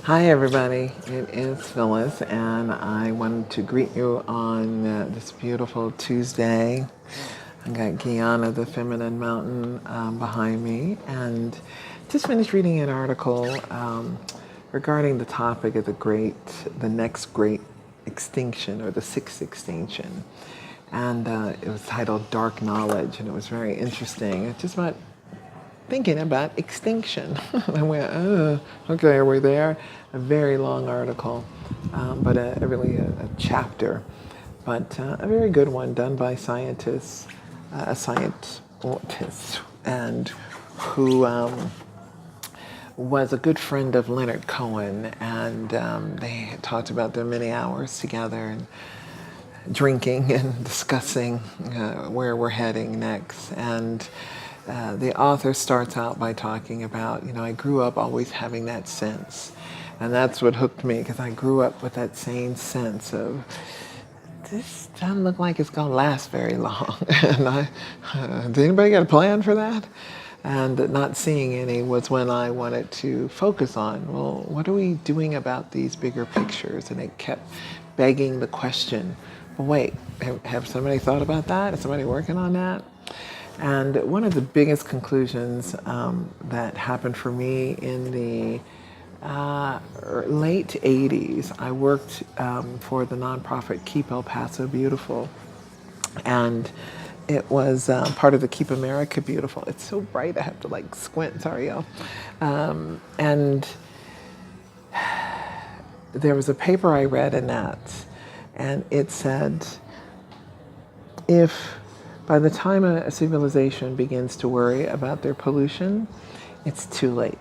Hi, everybody. It is Phyllis, and I wanted to greet you on this beautiful Tuesday. I got Guyana, the Feminine Mountain, behind me, and just finished reading an article regarding the topic of the next great extinction, or the sixth extinction. And it was titled Dark Knowledge, and it was very interesting. It's just about thinking about extinction. I went, oh, okay, are we there? A very long article, but a chapter, but a very good one done by scientists, a scientist, and who was a good friend of Leonard Cohen, and they talked about their many hours together and drinking and discussing where we're heading next. And the author starts out by talking about, I grew up always having that sense. And that's what hooked me, because I grew up with that same sense of, this doesn't look like it's going to last very long. And does anybody got a plan for that? And not seeing any was when I wanted to focus on, well, what are we doing about these bigger pictures? And it kept begging the question, well, wait, have somebody thought about that? Is somebody working on that? And one of the biggest conclusions that happened for me in the late 80s, I worked for the nonprofit Keep El Paso Beautiful. And it was part of the Keep America Beautiful. It's so bright I have to squint, sorry y'all. And there was a paper I read in that, and it said, if by the time a civilization begins to worry about their pollution, it's too late.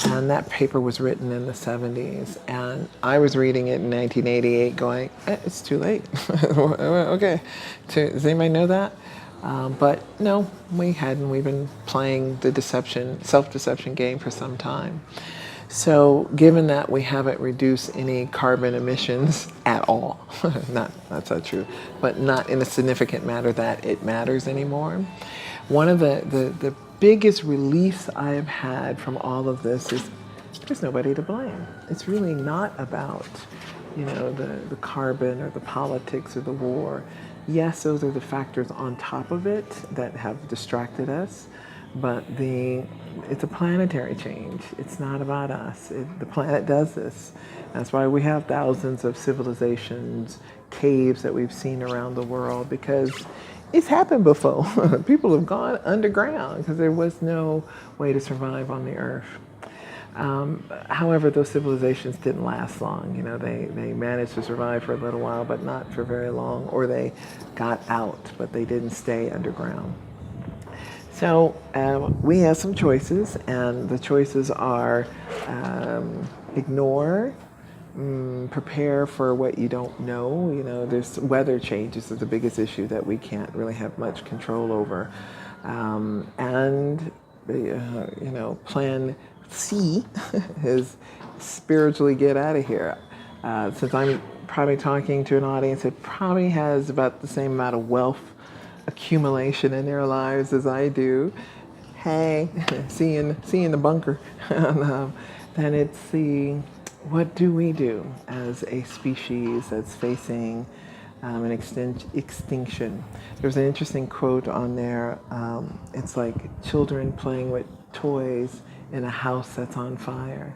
And that paper was written in the 70s, and I was reading it in 1988 going, it's too late. Okay, does anybody know that? But no, we hadn't. We've been playing the self-deception game for some time. So given that we haven't reduced any carbon emissions at all, that's not true, but not in a significant manner that it matters anymore, one of the biggest reliefs I have had from all of this is there's nobody to blame. It's really not about, the carbon or the politics or the war. Yes, those are the factors on top of it that have distracted us, but it's a planetary change. It's not about us. The planet does this. That's why we have thousands of civilizations, caves that we've seen around the world, because it's happened before. People have gone underground because there was no way to survive on the earth. However, those civilizations didn't last long. They managed to survive for a little while, but not for very long, or they got out, but they didn't stay underground. So we have some choices, and the choices are ignore, prepare for what you don't know. There's weather changes is the biggest issue that we can't really have much control over, and plan C is spiritually get out of here. Since I'm probably talking to an audience that probably has about the same amount of wealth accumulation in their lives as I do, hey, see you in the bunker. Then it's what do we do as a species that's facing an extinction? There's an interesting quote on there. It's like children playing with toys in a house that's on fire.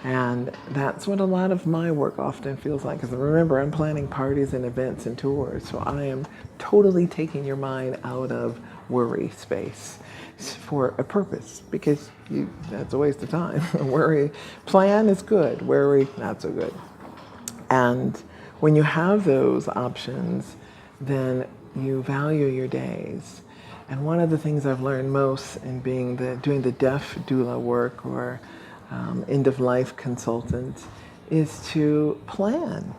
And that's what a lot of my work often feels like. Because remember, I'm planning parties and events and tours. So I am totally taking your mind out of worry space for a purpose. Because that's a waste of time. Worry, plan is good. Worry, not so good. And when you have those options, then you value your days. And one of the things I've learned most in doing the deaf doula work, or end of life consultant, is to plan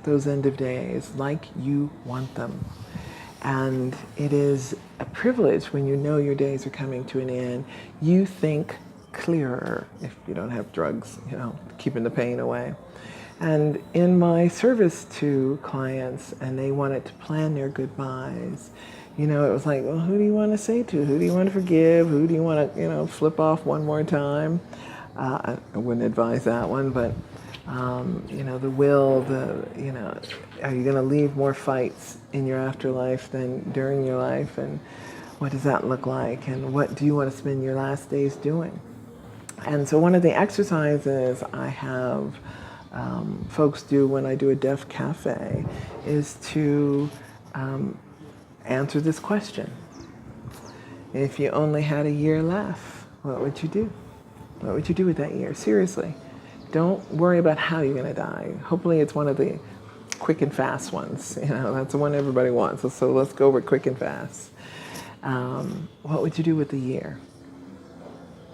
those end of days like you want them. And it is a privilege when you know your days are coming to an end. You think clearer if you don't have drugs, keeping the pain away. And in my service to clients, and they wanted to plan their goodbyes, it was like, well, who do you want to say to? Who do you want to forgive? Who do you want to, flip off one more time? I wouldn't advise that one, but the will, are you going to leave more fights in your afterlife than during your life? And what does that look like? And what do you want to spend your last days doing? And so one of the exercises I have folks do when I do a Deaf Cafe is to answer this question. If you only had a year left, what would you do? What would you do with that year? Seriously. Don't worry about how you're going to die. Hopefully it's one of the quick and fast ones. That's the one everybody wants. So let's go with quick and fast. What would you do with the year?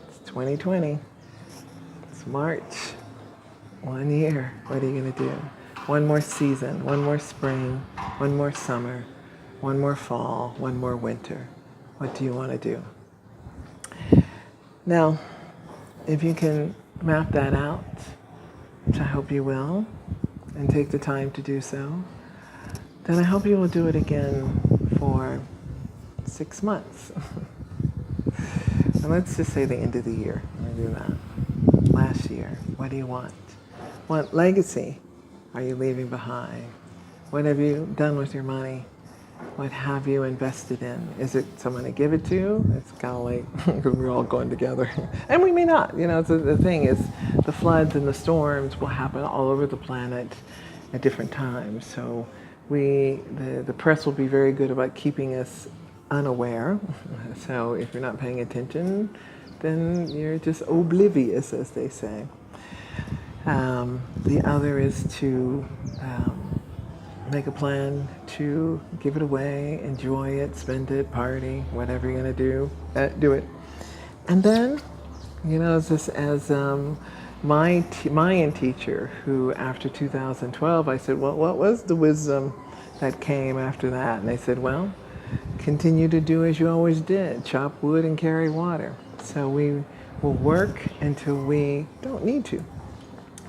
It's 2020. It's March. 1 year. What are you going to do? One more season, one more spring, one more summer, one more fall, one more winter. What do you want to do? Now, if you can map that out, which I hope you will, and take the time to do so, then I hope you will do it again for 6 months. And let's just say the end of the year. I'm going to do that. Last year, what do you want? What legacy are you leaving behind? What have you done with your money? What have you invested in? Is it someone to give it to? It's kind of like, because we're all going together. And we may not. The thing is, the floods and the storms will happen all over the planet at different times. So the press will be very good about keeping us unaware. So if you're not paying attention, then you're just oblivious, as they say. The other is to make a plan to give it away, enjoy it, spend it, party, whatever you're going to do, do it. And then, as my Mayan teacher, who after 2012, I said, well, what was the wisdom that came after that? And they said, well, continue to do as you always did, chop wood and carry water. So we will work until we don't need to.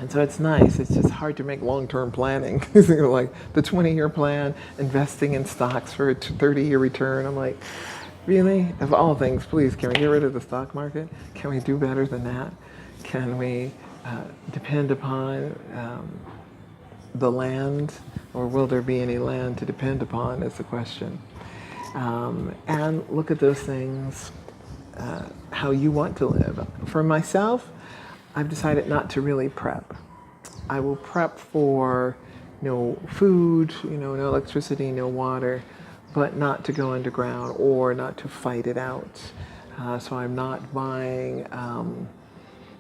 And so it's nice. It's just hard to make long-term planning. Like the 20-year plan, investing in stocks for a 30-year return. I'm like, really? Of all things, please, can we get rid of the stock market? Can we do better than that? Can we depend upon the land, or will there be any land to depend upon is the question. And look at those things, how you want to live. For myself, I've decided not to really prep. I will prep for no food, no electricity, no water, but not to go underground or not to fight it out. So I'm not buying,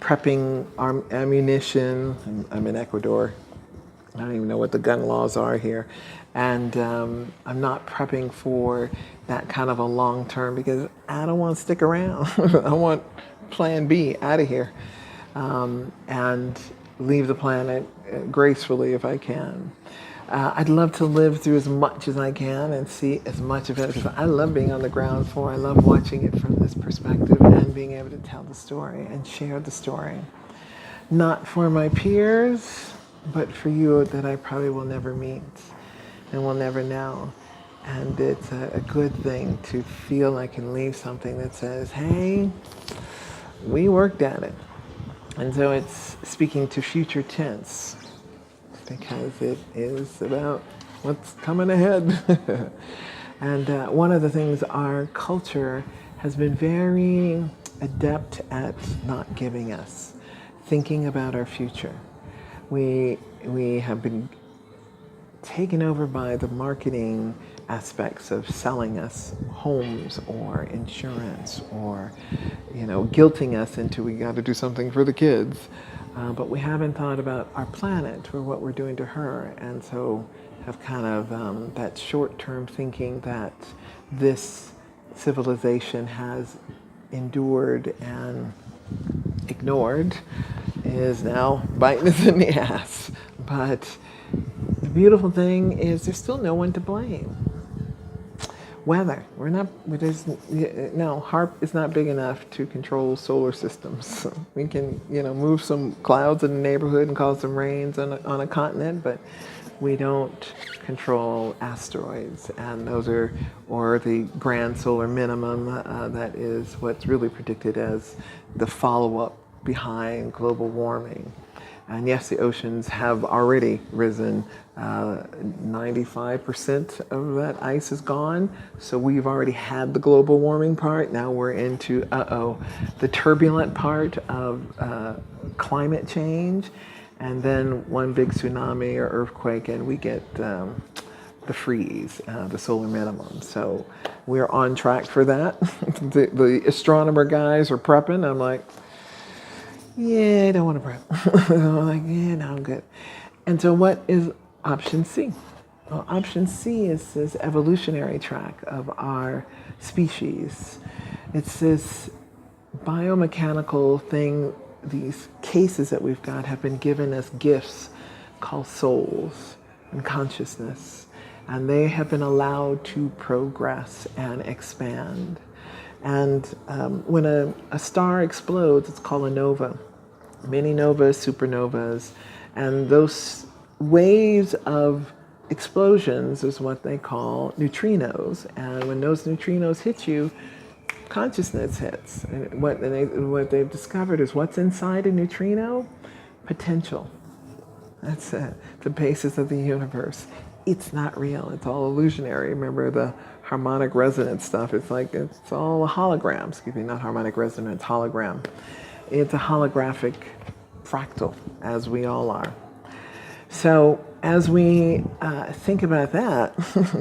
prepping ammunition. I'm in Ecuador. I don't even know what the gun laws are here. And I'm not prepping for that kind of a long term because I don't want to stick around. I want plan B, out of here. And leave the planet gracefully if I can. I'd love to live through as much as I can and see as much of it, because I love being on the ground floor. I love watching it from this perspective and being able to tell the story and share the story. Not for my peers, but for you that I probably will never meet and will never know. And it's a good thing to feel I can leave something that says, hey, we worked at it. And so it's speaking to future tense because it is about what's coming ahead. And one of the things our culture has been very adept at not giving us, thinking about our future. We have been taken over by the marketing aspects of selling us homes or insurance or, guilting us into we got to do something for the kids. But we haven't thought about our planet or what we're doing to her. And so have kind of that short-term thinking that this civilization has endured and ignored is now biting us in the ass. But the beautiful thing is there's still no one to blame. Weather. HAARP is not big enough to control solar systems. We can, move some clouds in the neighborhood and cause some rains on a continent, but we don't control asteroids. And those are, or the grand solar minimum, that is what's really predicted as the follow-up behind global warming. And yes, the oceans have already risen. 95% of that ice is gone. So we've already had the global warming part. Now we're into, the turbulent part of climate change. And then one big tsunami or earthquake, and we get the freeze, the solar minimum. So we're on track for that. The astronomer guys are prepping. I'm like, yeah, I don't want to prep. I'm like, yeah, no, I'm good. And so what is option C? Well, option C is this evolutionary track of our species. It's this biomechanical thing. These cases that we've got have been given as gifts called souls and consciousness. And they have been allowed to progress and expand. And when a star explodes, it's called a nova. Mini novas, supernovas, and those waves of explosions is what they call neutrinos. And when those neutrinos hit you, consciousness hits. And what they've discovered is what's inside a neutrino? Potential. That's it. The basis of the universe. It's not real. It's all illusionary. Remember the harmonic resonance stuff? It's all a hologram. Excuse me, not harmonic resonance, hologram. It's a holographic fractal, as we all are. So as we think about that,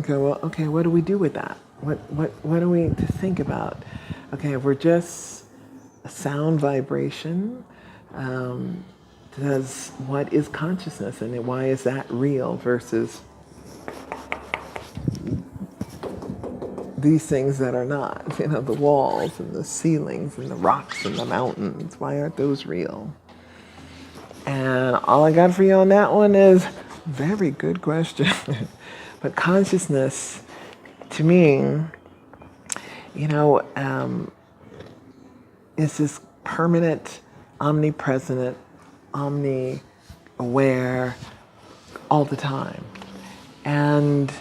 go, well, okay, what do we do with that? What are we to think about? Okay, if we're just a sound vibration, what is consciousness, and why is that real versus these things that are not? The walls and the ceilings and the rocks and the mountains. Why aren't those real? And all I got for you on that one is very good question. But consciousness, to me, is this permanent, omnipresent, omni-aware, all the time. And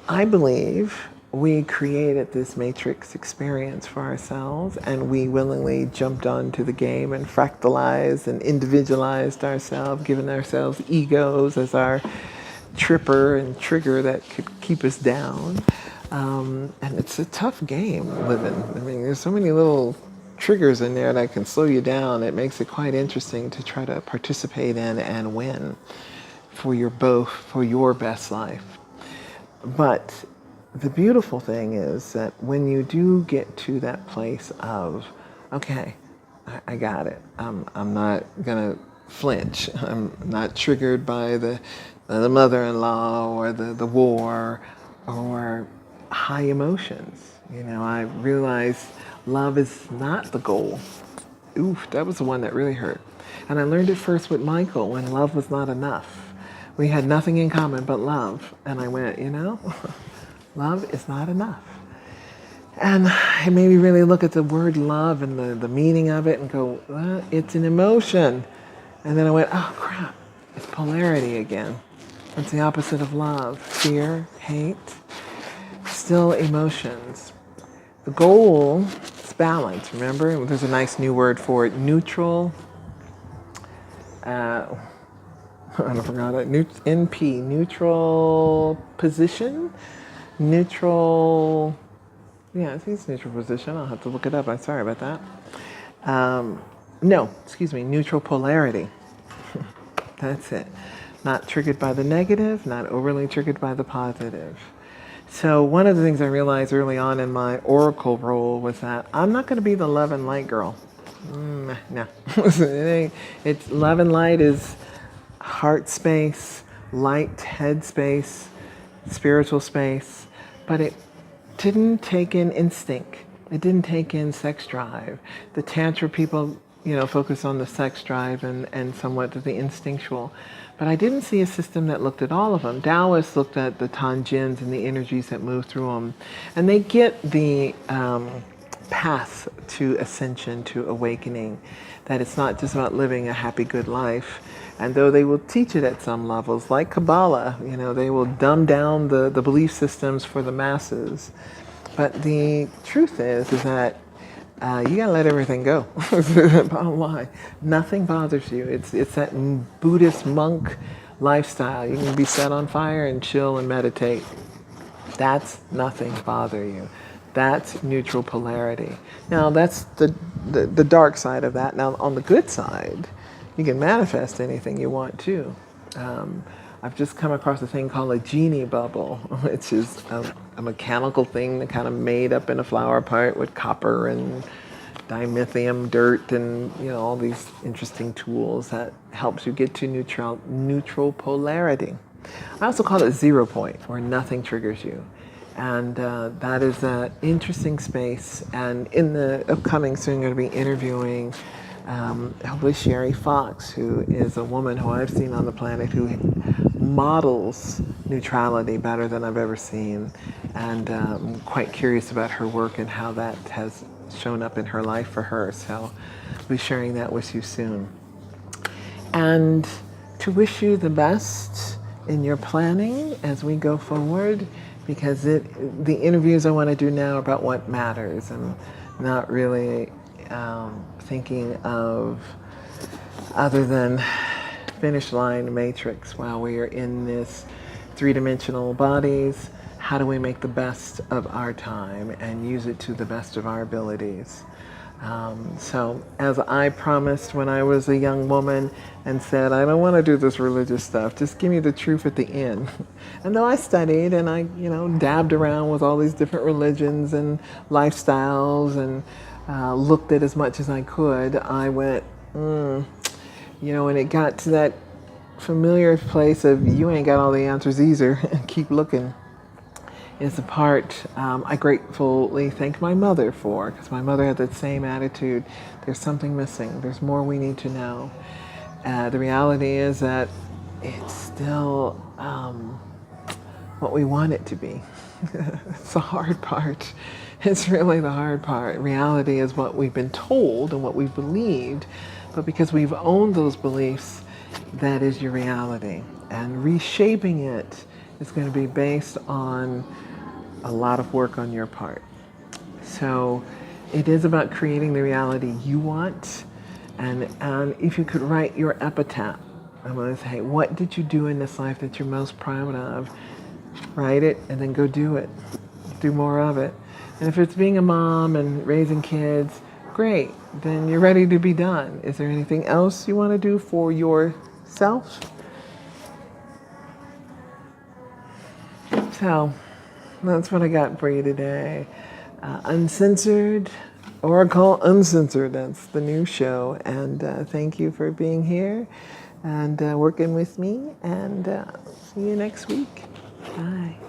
I believe we created this matrix experience for ourselves, and we willingly jumped onto the game and fractalized and individualized ourselves, giving ourselves egos as our tripper and trigger that could keep us down. And it's a tough game living. I mean, there's so many little triggers in there that can slow you down. It makes it quite interesting to try to participate in and win for your best life. But the beautiful thing is that when you do get to that place of, okay, I got it. I'm not gonna flinch. I'm not triggered by the mother-in-law or the war or high emotions. I realized love is not the goal. Oof, that was the one that really hurt. And I learned it first with Michael when love was not enough. We had nothing in common but love. And I went, love is not enough. And it made me really look at the word love and the meaning of it and go, it's an emotion. And then I went, oh crap, it's polarity again. It's the opposite of love. Fear, hate, still emotions. The goal is balance, remember? There's a nice new word for it, neutral. I forgot it. NP, neutral position? Neutral, yeah, I think it's neutral position. I'll have to look it up. I'm sorry about that. Neutral polarity. That's it. Not triggered by the negative, not overly triggered by the positive. So one of the things I realized early on in my oracle role was that I'm not going to be the love and light girl. No. It's love and light is heart space, light head space, spiritual space, but it didn't take in instinct. It didn't take in sex drive. The Tantra people, focus on the sex drive and somewhat the instinctual. But I didn't see a system that looked at all of them. Taoists looked at the Tanjins and the energies that move through them. And they get the path to ascension, to awakening, that it's not just about living a happy, good life. And though they will teach it at some levels, like Kabbalah, they will dumb down the belief systems for the masses. But the truth is that you gotta let everything go. Bottom line, nothing bothers you. It's that Buddhist monk lifestyle. You can be set on fire and chill and meditate. That's nothing bother you. That's neutral polarity. Now that's the dark side of that. Now on the good side, you can manifest anything you want too. I've just come across a thing called a genie bubble, which is a mechanical thing that kind of made up in a flower pot with copper and dimethium dirt and all these interesting tools that helps you get to neutral polarity. I also call it 0 point, where nothing triggers you. And that is an interesting space. And in the upcoming soon, I'm going to be interviewing hopefully Sherry Fox, who is a woman who I've seen on the planet who models neutrality better than I've ever seen. And I'm quite curious about her work and how that has shown up in her life for her. So I'll be sharing that with you soon. And to wish you the best in your planning as we go forward, because the interviews I want to do now are about what matters and not really thinking of other than finish line matrix while we are in this three-dimensional bodies. How do we make the best of our time and use it to the best of our abilities? So as I promised when I was a young woman and said, I don't want to do this religious stuff, just give me the truth at the end. And though I studied and I, dabbed around with all these different religions and lifestyles and looked at as much as I could, I went, when it got to that familiar place of you ain't got all the answers either, keep looking, is the part I gratefully thank my mother for, because my mother had that same attitude. There's something missing. There's more we need to know. The reality is that it's still what we want it to be. It's the hard part. It's really the hard part. Reality is what we've been told and what we've believed, but because we've owned those beliefs, that is your reality. And reshaping it is going to be based on a lot of work on your part. So it is about creating the reality you want. And if you could write your epitaph, I'm going to say, what did you do in this life that you're most proud of? Write it and then go do it. Do more of it. And if it's being a mom and raising kids, great. Then you're ready to be done. Is there anything else you want to do for yourself? So that's what I got for you today. Uncensored, Oracle Uncensored. That's the new show. And thank you for being here and working with me. And see you next week. Bye.